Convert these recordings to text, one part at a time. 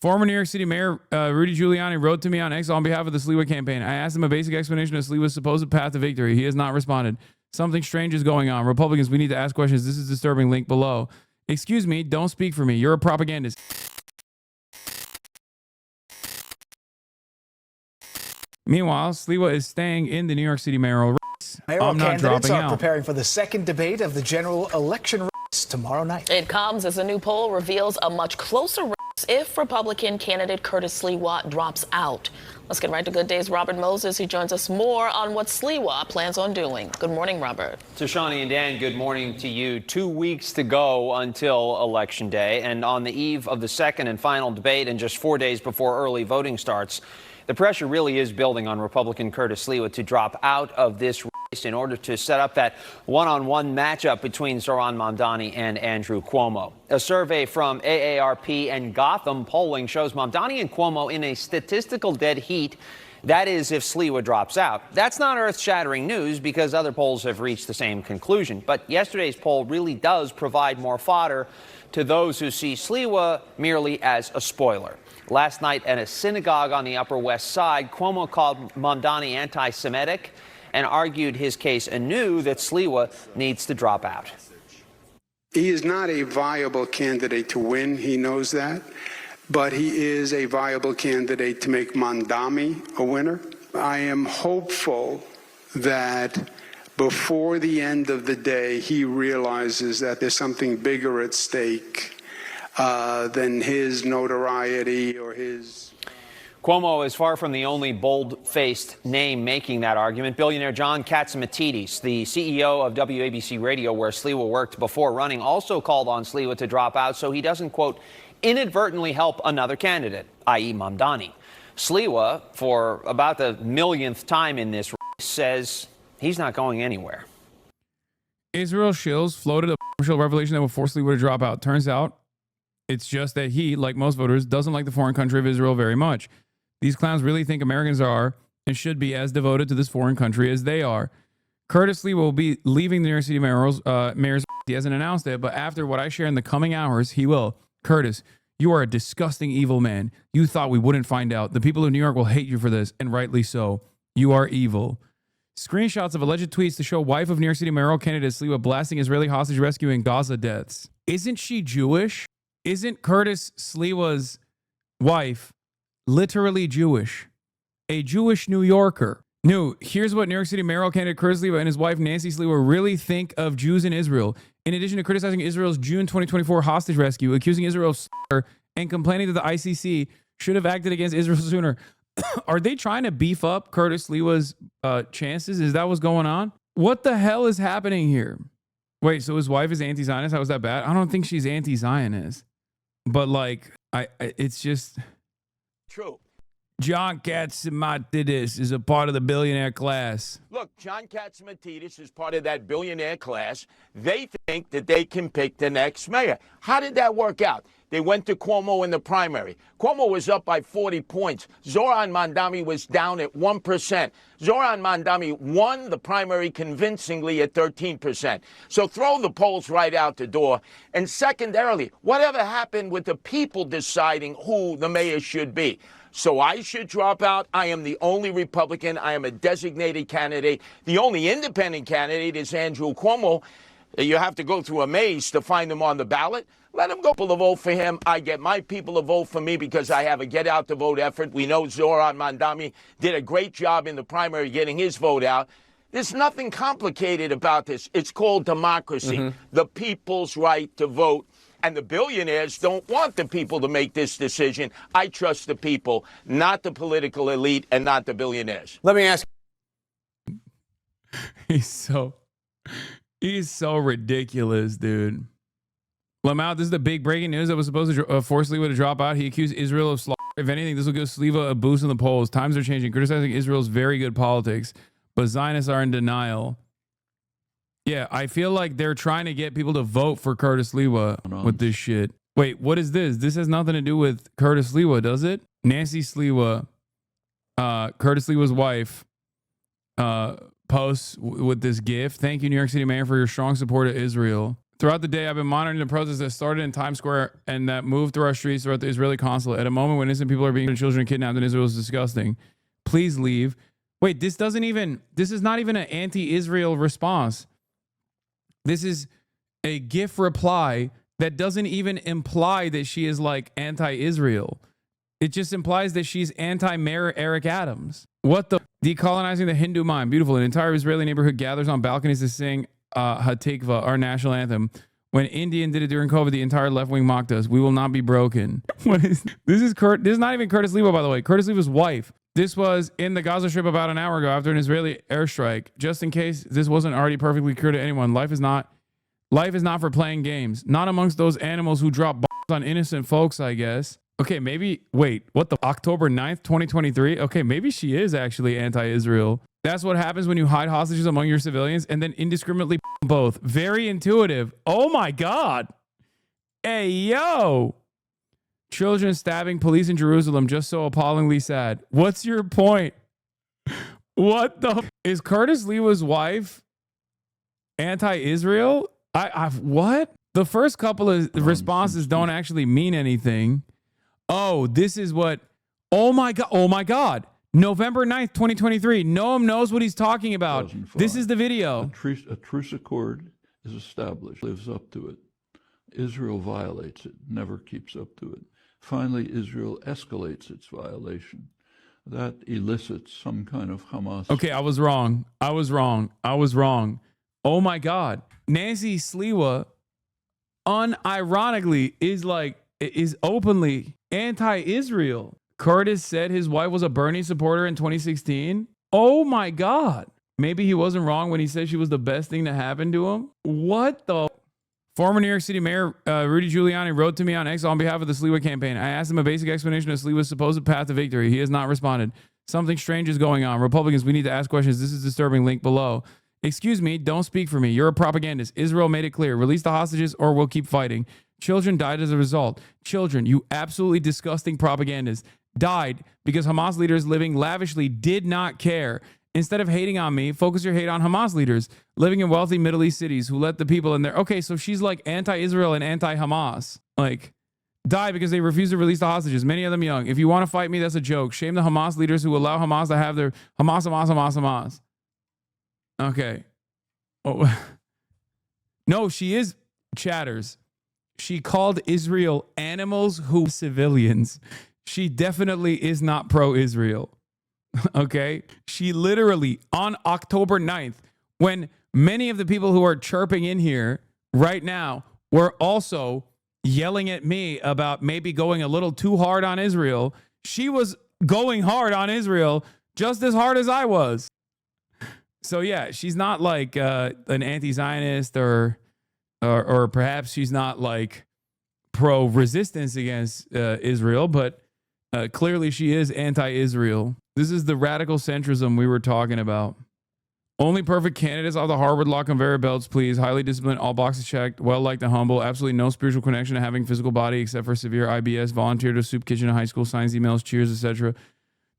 Former New York City Mayor Rudy Giuliani wrote to me on X on behalf of the Sliwa campaign. I asked him a basic explanation of Sliwa's supposed path to victory. He has not responded. Something strange is going on. Republicans, we need to ask questions. This is disturbing. Link below. Excuse me, don't speak for me. You're a propagandist. Meanwhile, Sliwa is staying in the New York City mayoral race. Mayoral I'm not candidates dropping are out. preparing for the second debate of the general election race tomorrow night. It comes as a new poll reveals a much closer race if Republican candidate Curtis Sliwa drops out. Let's get right to Good Day's Robert Moses. He joins us more on what Sliwa plans on doing. Good morning, Robert. So, Shawnee and Dan, good morning to you. 2 weeks to go until Election Day, and on the eve of the second and final debate and just 4 days before early voting starts, the pressure really is building on Republican Curtis Sliwa to drop out of this race in order to set up that one-on-one matchup between Zoran Mamdani and Andrew Cuomo. A survey from AARP and Gotham Polling shows Mamdani and Cuomo in a statistical dead heat. That is, if Sliwa drops out. That's not earth-shattering news because other polls have reached the same conclusion. But yesterday's poll really does provide more fodder to those who see Sliwa merely as a spoiler. Last night at a synagogue on the Upper West Side, Cuomo called Mamdani anti-Semitic and argued his case anew that Sliwa needs to drop out. He is not a viable candidate to win. He knows that. But he is a viable candidate to make Mamdani a winner. I am hopeful that before the end of the day, he realizes that there's something bigger at stake than his notoriety or his... Cuomo is far from the only bold-faced name making that argument. Billionaire John Katzimatidis, the CEO of WABC Radio, where Sliwa worked before running, also called on Sliwa to drop out so he doesn't, quote, inadvertently help another candidate, i.e. Mamdani. Sliwa, for about the millionth time in this race, says he's not going anywhere. Israel shills floated a bombshell revelation that will force Sliwa to drop out. Turns out it's just that he, like most voters, doesn't like the foreign country of Israel very much. These clowns really think Americans are and should be as devoted to this foreign country as they are. Curtis Sliwa will be leaving the New York City mayor's. He hasn't announced it, but after what I share in the coming hours, he will. Curtis, you are a disgusting, evil man. You thought we wouldn't find out. The people of New York will hate you for this, and rightly so. You are evil. Screenshots of alleged tweets to show wife of New York City mayoral candidate Sliwa blasting Israeli hostage rescue and Gaza deaths. Isn't she Jewish? Isn't Curtis Sliwa's wife literally Jewish? A Jewish New Yorker. No, here's what New York City mayoral candidate Curtis Sliwa and his wife Nancy Sliwa really think of Jews in Israel. In addition to criticizing Israel's June 2024 hostage rescue, accusing Israel of slaughter, and complaining that the ICC should have acted against Israel sooner. Are they trying to beef up Curtis Sliwa's chances? Is that what's going on? What the hell is happening here? Wait, so his wife is anti-Zionist? How is that bad? I don't think she's anti-Zionist. But like, it's just... True. John Katzimatidis is a part of the billionaire class. Look, John Katzimatidis is part of that billionaire class. They think that they can pick the next mayor. How did that work out? They went to Cuomo in the primary. Cuomo was up by 40 points. Zoran Mamdani was down at 1%. Zoran Mamdani won the primary convincingly at 13%. So throw the polls right out the door. And secondarily, whatever happened with the people deciding who the mayor should be? So I should drop out. I am the only Republican. I am a designated candidate. The only independent candidate is Andrew Cuomo. You have to go through a maze to find him on the ballot. Let him go to vote for him. I get my people to vote for me because I have a get-out-the-vote effort. We know Zoran Mamdani did a great job in the primary getting his vote out. There's nothing complicated about this. It's called democracy, the people's right to vote. And the billionaires don't want the people to make this decision. I trust the people, not the political elite and not the billionaires. Let me ask. He's so ridiculous, dude. Lamau, this is the big breaking news that was supposed to force Sliwa to drop out. He accused Israel of slaughter. If anything, this will give Sliwa a boost in the polls. Times are changing. Criticizing Israel's very good politics, but Zionists are in denial. Yeah, I feel like they're trying to get people to vote for Curtis Sliwa with this shit. Wait, what is this? This has nothing to do with Curtis Sliwa, does it? Nancy Sliwa, Curtis Sliwa's wife, posts with this GIF. Thank you, New York City Mayor, for your strong support of Israel. Throughout the day, I've been monitoring the protests that started in Times Square and that moved through our streets throughout the Israeli consulate. At a moment when innocent people are being children kidnapped in Israel is disgusting. Please leave. Wait, this is not even an anti-Israel response. This is a GIF reply that doesn't even imply that she is like anti-Israel. It just implies that she's anti-Mayor Eric Adams. What the? Decolonizing the Hindu mind. Beautiful. An entire Israeli neighborhood gathers on balconies to sing Hatikva, our national anthem. When Indian did it during COVID, the entire left wing mocked us. We will not be broken. What is this? Is not even Curtis Sliwa, by the way. Curtis Sliwa's wife. This was in the Gaza Strip about an hour ago after an Israeli airstrike. Just in case this wasn't already perfectly clear to anyone, life is not for playing games. Not amongst those animals who drop bombs on innocent folks, I guess. Okay, maybe, wait, what the, October 9th, 2023? Okay, maybe she is actually anti-Israel. That's what happens when you hide hostages among your civilians and then indiscriminately both. Very intuitive. Oh my God. Hey, yo. Children stabbing police in Jerusalem, just so appallingly sad. What's your point? What the? Is Curtis Sliwa's wife anti-Israel? What? The first couple of responses don't actually mean anything. Oh, this is what, oh my God. November 9th, 2023. Noam knows what he's talking about. This is the video. A truce accord is established, lives up to it. Israel violates it, never keeps up to it. Finally, Israel escalates its violation. That elicits some kind of Hamas. Okay, I was wrong. Oh my God. Nancy Sliwa unironically is openly anti-Israel. Curtis said his wife was a Bernie supporter in 2016. Oh my God. Maybe he wasn't wrong when he said she was the best thing to happen to him. What the? Former New York City Mayor Rudy Giuliani wrote to me on X on behalf of the Sliwa campaign. I asked him a basic explanation of Sliwa's supposed path to victory. He has not responded. Something strange is going on. Republicans, we need to ask questions. This is disturbing. Link below. Excuse me, don't speak for me. You're a propagandist. Israel made it clear. Release the hostages or we'll keep fighting. Children died as a result. Children, you absolutely disgusting propagandists, died because Hamas leaders living lavishly did not care. Instead of hating on me, focus your hate on Hamas leaders living in wealthy Middle East cities who let the people in there. Okay, so she's like anti-Israel and anti-Hamas. Like, die because they refuse to release the hostages, many of them young. If you want to fight me, that's a joke. Shame the Hamas leaders who allow Hamas to have their Hamas. Okay. Oh. No, she is chatters. She called Israel animals who civilians. She definitely is not pro-Israel. Okay. She literally on October 9th, when many of the people who are chirping in here right now were also yelling at me about maybe going a little too hard on Israel, she was going hard on Israel just as hard as I was. So yeah, she's not like an anti-Zionist or perhaps she's not like pro-resistance against Israel, but clearly she is anti-Israel. This is the radical centrism we were talking about. Only perfect candidates are the Harvard Law conveyor belts, please. Highly disciplined, all boxes checked, well-liked and humble. Absolutely no spiritual connection to having physical body except for severe IBS. Volunteer to soup kitchen in high school, signs, emails, cheers, etc.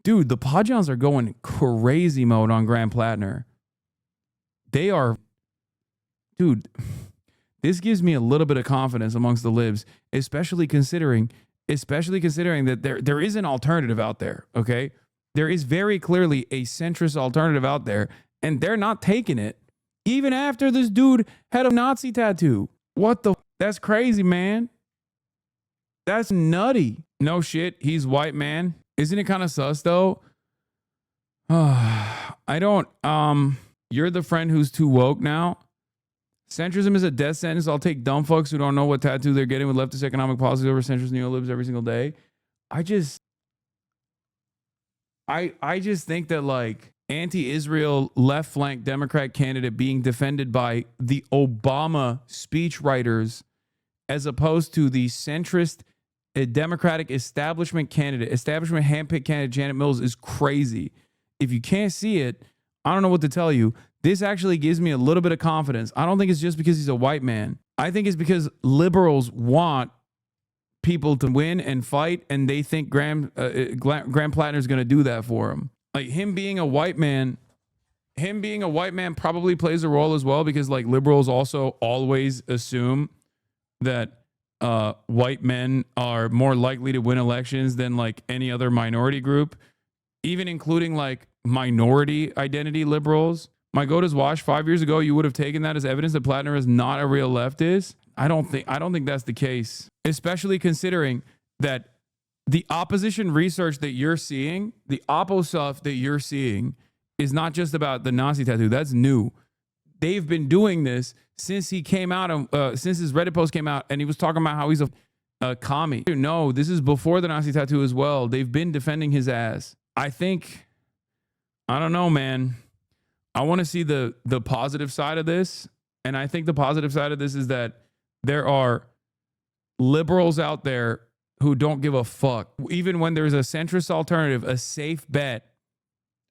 Dude, the Podjons are going crazy mode on Graham Plattner. They are... Dude, this gives me a little bit of confidence amongst the libs, especially considering that there is an alternative out there, okay? There is very clearly a centrist alternative out there, and they're not taking it, even after this dude had a Nazi tattoo. What the? That's crazy, man. That's nutty. No shit, he's white, man. Isn't it kind of sus, though? I don't, you're the friend who's too woke now. Centrism is a death sentence. I'll take dumb fucks who don't know what tattoo they're getting with leftist economic policies over centrist neolibs every single day. I just think that like anti-Israel left flank Democrat candidate being defended by the Obama speechwriters as opposed to the centrist Democratic establishment handpicked candidate Janet Mills is crazy. If you can't see it, I don't know what to tell you. This actually gives me a little bit of confidence. I don't think it's just because he's a white man. I think it's because liberals want people to win and fight, and they think Graham Plattner is going to do that for him. Like him being a white man him being a white man probably plays a role as well, because like liberals also always assume that white men are more likely to win elections than like any other minority group, even including like minority identity liberals. My goat is washed 5 years ago. You would have taken that as evidence that Plattner is not a real leftist. I don't think that's the case, especially considering that the opposition research that you're seeing, the oppo stuff that you're seeing, is not just about the Nazi tattoo. That's new. They've been doing this since he came out, since his Reddit post came out, and he was talking about how he's a commie. No, this is before the Nazi tattoo as well. They've been defending his ass. I don't know, man. I want to see the positive side of this. And I think the positive side of this is that there are liberals out there who don't give a fuck. Even when there's a centrist alternative, a safe bet,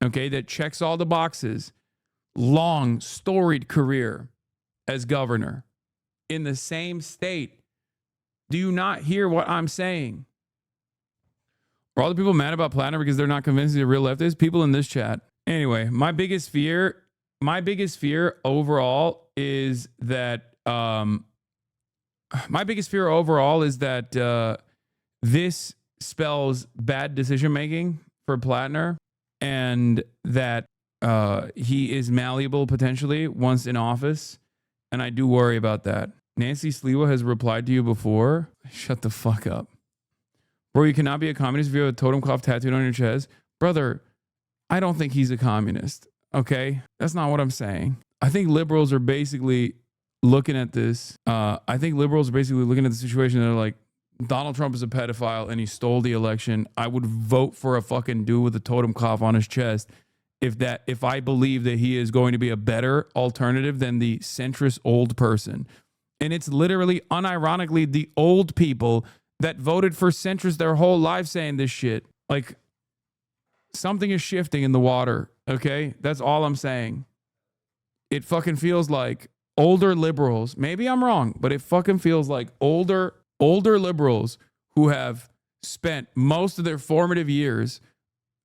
okay, that checks all the boxes, long, storied career as governor in the same state. Do you not hear what I'm saying? Are all the people mad about Plattner because they're not convinced he's a real leftist? People in this chat. Anyway, my biggest fear overall is that this spells bad decision making for Plattner, and that he is malleable potentially once in office, and I do worry about that. Nancy Sliwa has replied to you before. Shut the fuck up. Bro, you cannot be a communist if you have a totem cloth tattooed on your chest. Brother, I don't think he's a communist, okay? That's not what I'm saying. I think liberals are basically looking at this. I think liberals are basically looking at the situation and they're like, Donald Trump is a pedophile and he stole the election. I would vote for a fucking dude with a totem cloth on his chest if I believe that he is going to be a better alternative than the centrist old person. And it's literally, unironically, the old people that voted for centrist their whole life saying this shit. Like, something is shifting in the water, okay? That's all I'm saying. It fucking feels like older liberals, maybe I'm wrong, but it fucking feels like older liberals who have spent most of their formative years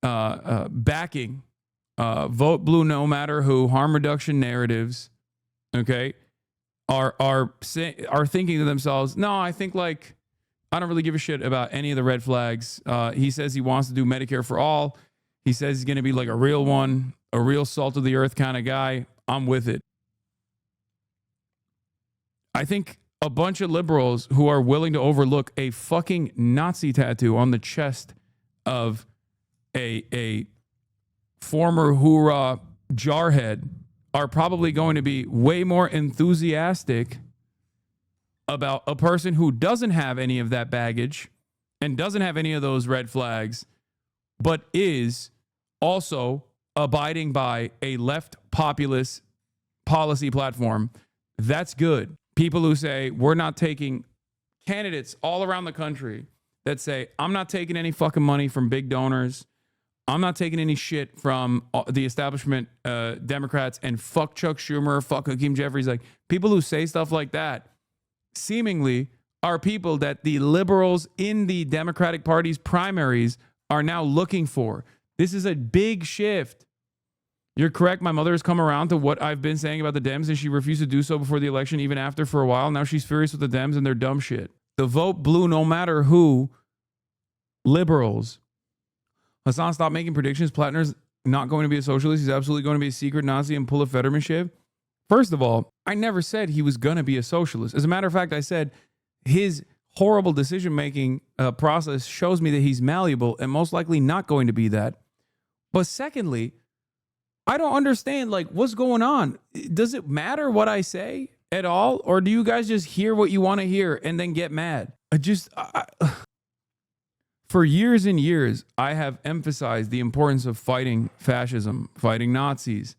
backing vote blue no matter who, harm reduction narratives, okay, are thinking to themselves, no, I think like I don't really give a shit about any of the red flags. He says he wants to do Medicare for all. He says he's going to be like a real one, a real salt of the earth kind of guy. I'm with it. I think a bunch of liberals who are willing to overlook a fucking Nazi tattoo on the chest of a former hoorah jarhead are probably going to be way more enthusiastic about a person who doesn't have any of that baggage and doesn't have any of those red flags, but is also abiding by a left populist policy platform. That's good. People who say we're not taking, candidates all around the country that say, I'm not taking any fucking money from big donors. I'm not taking any shit from the establishment Democrats, and fuck Chuck Schumer, fuck Hakeem Jeffries. Like, people who say stuff like that seemingly are people that the liberals in the Democratic Party's primaries are now looking for. This is a big shift. You're correct. My mother has come around to what I've been saying about the Dems, and she refused to do so before the election, even after for a while. Now she's furious with the Dems and their dumb shit. The vote blue no matter who liberals. Hasan, stop making predictions. Plattner's not going to be a socialist. He's absolutely going to be a secret Nazi and pull a Fetterman shit. First of all, I never said he was going to be a socialist. As a matter of fact, I said his horrible decision-making process shows me that he's malleable and most likely not going to be that. But secondly, I don't understand, like, what's going on? Does it matter what I say at all? Or do you guys just hear what you want to hear and then get mad? For years and years, I have emphasized the importance of fighting fascism, fighting Nazis,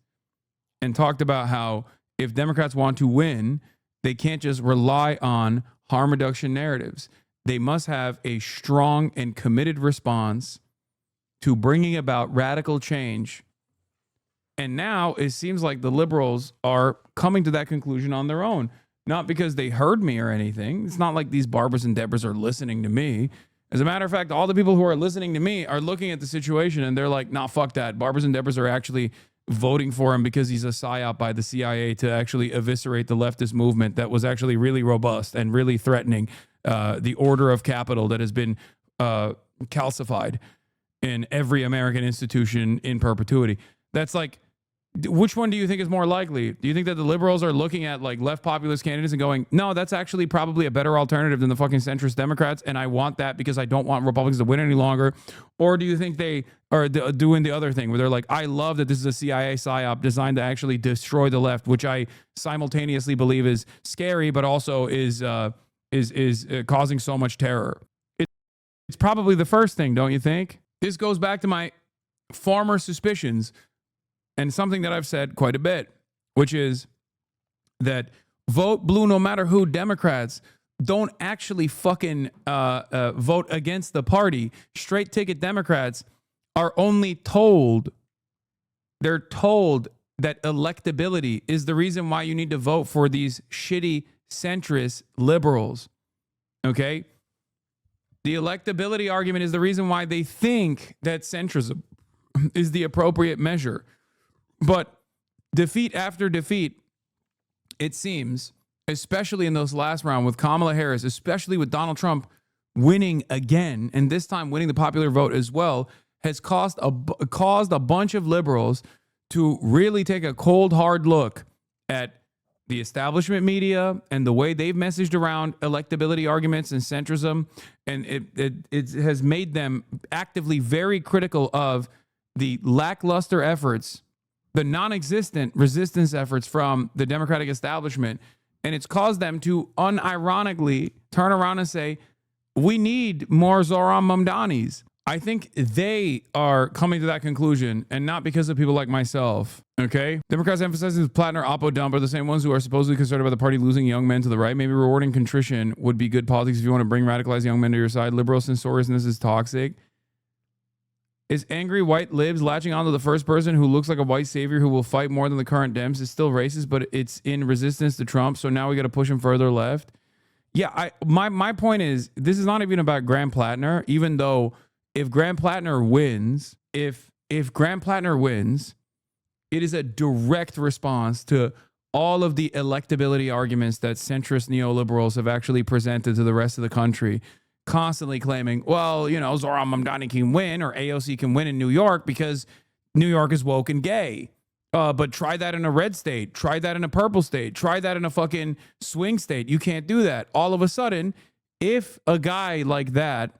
and talked about how if Democrats want to win, they can't just rely on harm reduction narratives. They must have a strong and committed response to bringing about radical change. And now it seems like the liberals are coming to that conclusion on their own, not because they heard me or anything. It's not like these Barbers and Debras are listening to me. As a matter of fact, all the people who are listening to me are looking at the situation and they're like, nah, fuck that. Barbers and Debras are actually voting for him because he's a psyop by the CIA to actually eviscerate the leftist movement that was actually really robust and really threatening the order of capital that has been calcified in every American institution in perpetuity. That's like, which one do you think is more likely? Do you think that the liberals are looking at like left populist candidates and going, no, that's actually probably a better alternative than the fucking centrist Democrats, and I want that because I don't want Republicans to win any longer? Or do you think they are doing the other thing where they're like, I love that this is a CIA psyop designed to actually destroy the left, which I simultaneously believe is scary, but also is causing so much terror? It's probably the first thing, don't you think? This goes back to my former suspicions and something that I've said quite a bit, which is that vote blue no matter who Democrats don't actually fucking vote against the party. Straight ticket Democrats are only told, they're told that electability is the reason why you need to vote for these shitty centrist liberals. Okay? The electability argument is the reason why they think that centrism is the appropriate measure. But defeat after defeat, it seems, especially in those last round with Kamala Harris, especially with Donald Trump winning again, and this time winning the popular vote as well, has caused a bunch of liberals to really take a cold, hard look at the establishment media and the way they've messaged around electability arguments and centrism. And it has made them actively very critical of the lackluster efforts, the non-existent resistance efforts from the Democratic establishment. And it's caused them to unironically turn around and say, we need more Zohran Mamdanis. I think they are coming to that conclusion, and not because of people like myself. Okay? Democrats emphasizing Plattner, Oppo dump are the same ones who are supposedly concerned about the party losing young men to the right. Maybe rewarding contrition would be good politics if you want to bring radicalized young men to your side. Liberal censoriousness is toxic. Is angry white libs latching onto the first person who looks like a white savior who will fight more than the current Dems? It's still racist, but it's in resistance to Trump, so now we got to push him further left. Yeah, my point is, this is not even about Graham Plattner, even though if Graham Plattner wins, if Graham Plattner wins, it is a direct response to all of the electability arguments that centrist neoliberals have actually presented to the rest of the country, constantly claiming, well, you know, Zohran Mamdani can win or AOC can win in New York because New York is woke and gay. But try that in a red state. Try that in a purple state. Try that in a fucking swing state. You can't do that. All of a sudden, if a guy like that,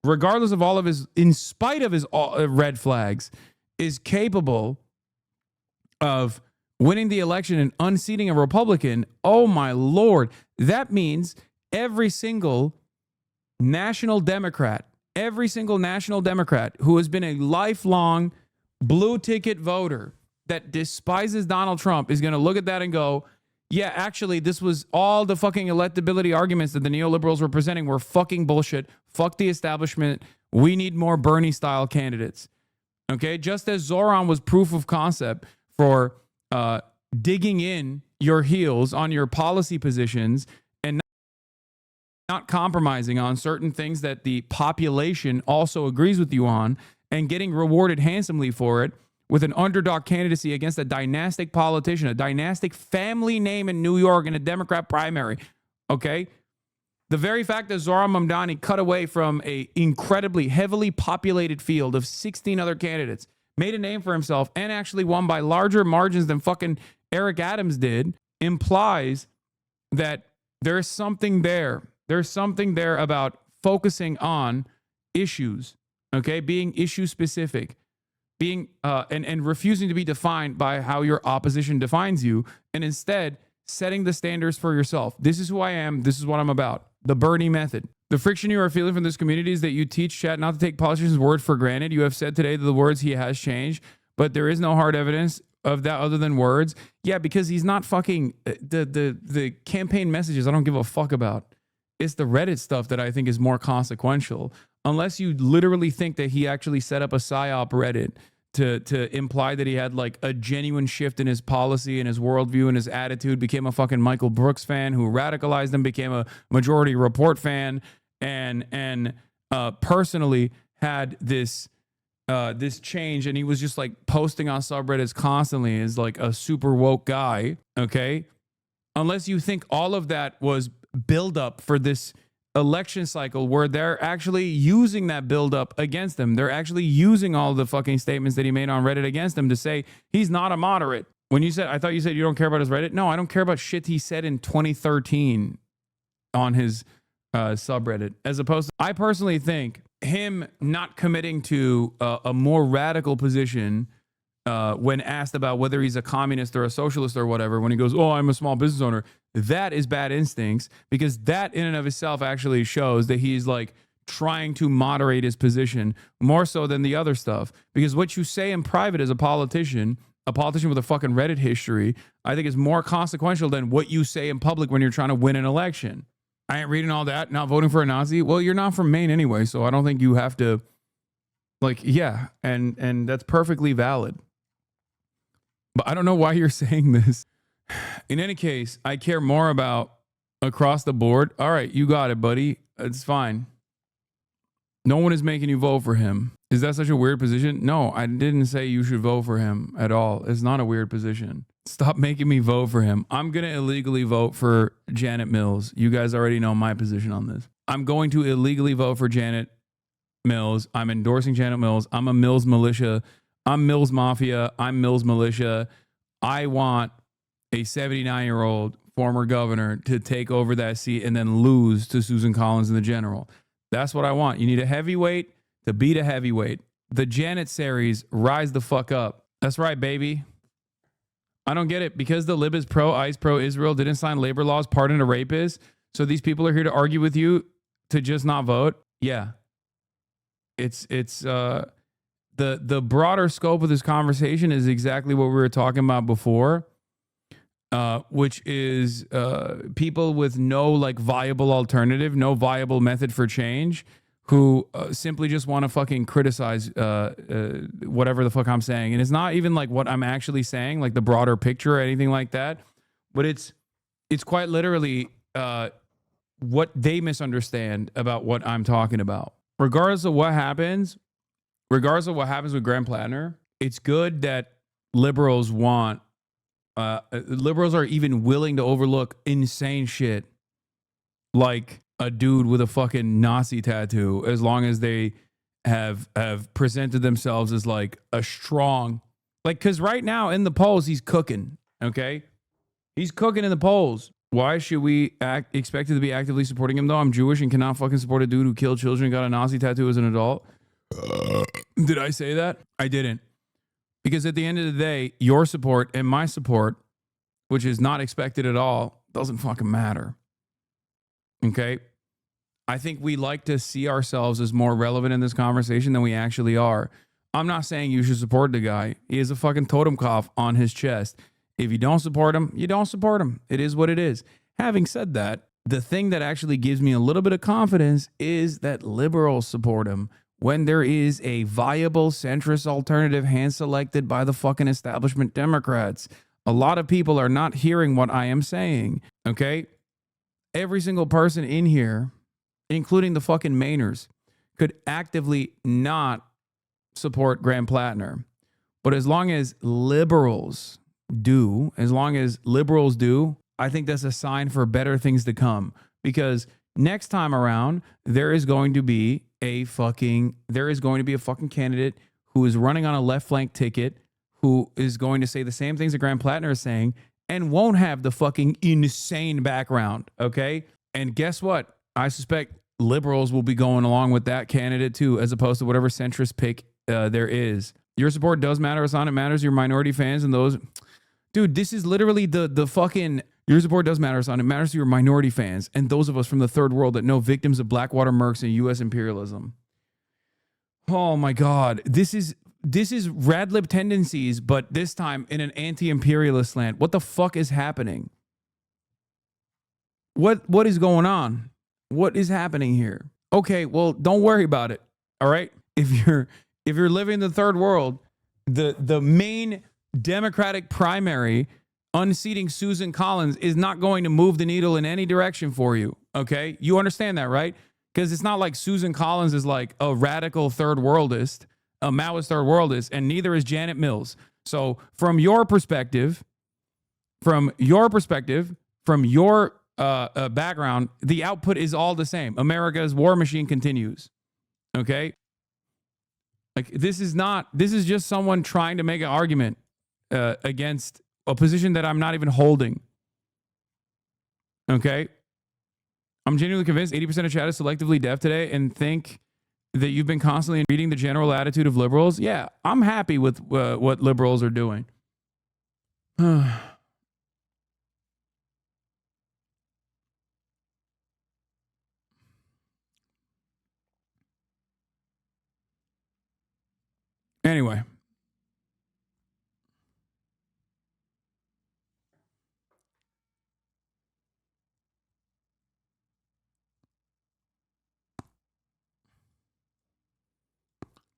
regardless of all of his, in spite of his red flags, is capable of winning the election and unseating a Republican, oh my Lord, that means every single national Democrat who has been a lifelong blue ticket voter that despises Donald Trump is going to look at that and go, yeah, actually, this was all the fucking electability arguments that the neoliberals were presenting were fucking bullshit. Fuck the establishment. We need more Bernie-style candidates. Okay? Just as Zohran was proof of concept for digging in your heels on your policy positions and not compromising on certain things that the population also agrees with you on and getting rewarded handsomely for it, with an underdog candidacy against a dynastic politician, a dynastic family name in New York in a Democrat primary, okay? The very fact that Zohran Mamdani cut away from a incredibly heavily populated field of 16 other candidates, made a name for himself, and actually won by larger margins than fucking Eric Adams did, implies that there's something there. There's something there about focusing on issues, okay? Being issue specific. Being and refusing to be defined by how your opposition defines you, and instead setting the standards for yourself. This is who I am. This is what I'm about. The Bernie method. The friction you are feeling from this community is that you teach chat not to take politicians' word for granted. You have said today that the words he has changed, but there is no hard evidence of that other than words. Yeah, because he's not fucking the campaign messages I don't give a fuck about. It's the Reddit stuff that I think is more consequential. Unless you literally think that he actually set up a PSYOP Reddit to imply that he had like a genuine shift in his policy and his worldview and his attitude, became a fucking Michael Brooks fan who radicalized him, became a Majority Report fan, and personally had this this change, and he was just like posting on subreddits constantly as like a super woke guy, okay? Unless you think all of that was build up for this election cycle where they're actually using that build up against him. They're actually using all the fucking statements that he made on Reddit against him to say he's not a moderate. When you said, I thought you said you don't care about his Reddit. No, I don't care about shit he said in 2013 on his subreddit, as opposed to, I personally think him not committing to a more radical position when asked about whether he's a communist or a socialist or whatever, when he goes, oh, I'm a small business owner, that is bad instincts, because that in and of itself actually shows that he's like trying to moderate his position more so than the other stuff. Because what you say in private as a politician with a fucking Reddit history, I think is more consequential than what you say in public when you're trying to win an election. I ain't reading all that, not voting for a Nazi. Well, you're not from Maine anyway, so I don't think you have to, like, yeah, and that's perfectly valid. But I don't know why you're saying this. In any case, I care more about across the board. All right, you got it, buddy. It's fine. No one is making you vote for him. Is that such a weird position? No, I didn't say you should vote for him at all. It's not a weird position. Stop making me vote for him. I'm going to illegally vote for Janet Mills. You guys already know my position on this. I'm going to illegally vote for Janet Mills. I'm endorsing Janet Mills. I'm a Mills militia. I'm Mills Mafia. I'm Mills Militia. I want a 79-year-old former governor to take over that seat and then lose to Susan Collins in the general. That's what I want. You need a heavyweight to beat a heavyweight. The Janet series, rise the fuck up. That's right, baby. I don't get it. Because the lib is pro-ICE, pro-Israel, didn't sign labor laws, pardon a rapist. So these people are here to argue with you to just not vote. Yeah. It's the broader scope of this conversation is exactly what we were talking about before, which is people with no like viable alternative, no viable method for change, who simply just want to fucking criticize whatever the fuck I'm saying. And it's not even like what I'm actually saying, like the broader picture or anything like that, but it's quite literally what they misunderstand about what I'm talking about. Regardless of what happens with Graham Plattner, it's good that liberals are even willing to overlook insane shit like a dude with a fucking Nazi tattoo, as long as they have presented themselves as like a strong, like, because right now in the polls he's cooking. Okay, he's cooking in the polls. Why should we expect to be actively supporting him though? I'm Jewish and cannot fucking support a dude who killed children and got a Nazi tattoo as an adult. Did I say that? I didn't. Because at the end of the day, your support and my support, which is not expected at all, doesn't fucking matter. Okay? I think we like to see ourselves as more relevant in this conversation than we actually are. I'm not saying you should support the guy. He has a fucking totem cough on his chest. If you don't support him, you don't support him. It is what it is. Having said that, the thing that actually gives me a little bit of confidence is that liberals support him when there is a viable centrist alternative hand-selected by the fucking establishment Democrats. A lot of people are not hearing what I am saying, okay? Every single person in here, including the fucking Mainers, could actively not support Graham Plattner. But as long as liberals do, I think that's a sign for better things to come. Because next time around, there is going to be a fucking candidate who is running on a left flank ticket, who is going to say the same things that Graham Plattner is saying and won't have the fucking insane background, okay? And guess what? I suspect liberals will be going along with that candidate too, as opposed to whatever centrist pick there is. Your support does matter, Hasan. It matters. Your minority fans and those... Dude, this is literally the fucking... Your support does matter, Hasan. It matters to your minority fans and those of us from the third world that know victims of Blackwater Mercs and U.S. imperialism. Oh my God. This is Radlib tendencies, but this time in an anti-imperialist land. What the fuck is happening? What is going on? What is happening here? Okay, well, don't worry about it. All right? If you're living in the third world, the main Democratic primary unseating Susan Collins is not going to move the needle in any direction for you. Okay? You understand that, right? Because it's not like Susan Collins is like a radical third worldist. a Maoist third worldist, and neither is Janet Mills. So from your perspective, from your background, the output is all the same. America's war machine continues. Okay? Like this is just someone trying to make an argument against a position that I'm not even holding. Okay? I'm genuinely convinced 80% of chat is selectively deaf today and think that you've been constantly reading the general attitude of liberals. Yeah, I'm happy with what liberals are doing. Anyway.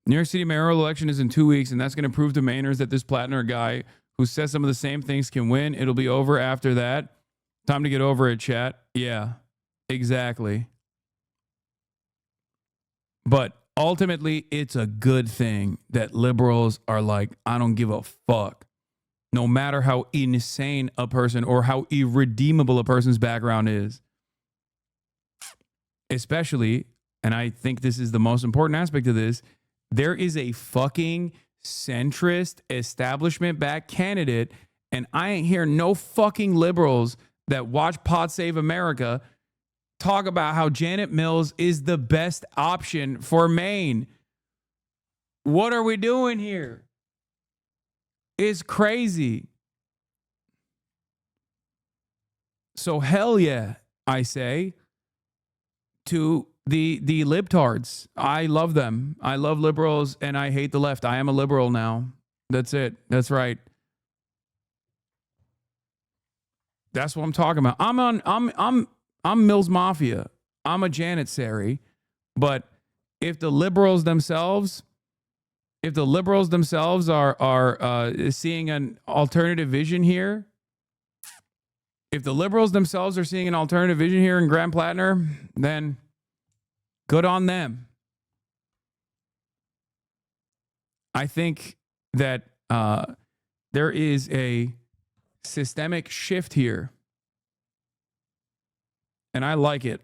New York City mayoral election is in 2 weeks, and that's going to prove to Mainers that this Plattner guy who says some of the same things can win. It'll be over after that. Time to get over it, chat. Yeah, exactly. But ultimately, it's a good thing that liberals are like, I don't give a fuck. No matter how insane a person or how irredeemable a person's background is. Especially, and I think this is the most important aspect of this, there is a fucking centrist establishment-backed candidate, and I ain't hear no fucking liberals that watch Pod Save America talk about how Janet Mills is the best option for Maine. What are we doing here? It's crazy. So hell yeah, I say, to the libtards. I love them. I love liberals and I hate the left. I am a liberal now. That's it. That's right. That's what I'm talking about. I'm Mills Mafia. I'm a Janissary. But if the liberals themselves are seeing an alternative vision here, if the liberals themselves are seeing an alternative vision here in Graham Plattner, then good on them. I think that there is a systemic shift here, and I like it.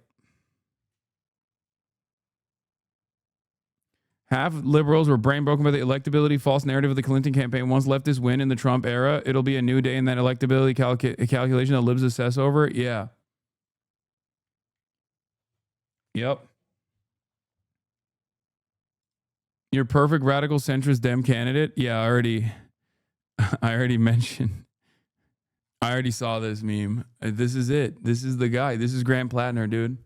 Half liberals were brain broken by the electability false narrative of the Clinton campaign. Once leftists win in the Trump era, it'll be a new day in that electability calculation that libs assess over. Yeah. Yep. Your perfect radical centrist Dem candidate? Yeah, I already mentioned. I already saw this meme. This is it. This is the guy. This is Graham Plattner, dude.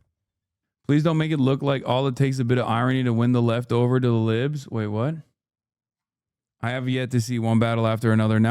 Please don't make it look like all it takes a bit of irony to win the left over to the libs. Wait, what? I have yet to see one battle after another. Now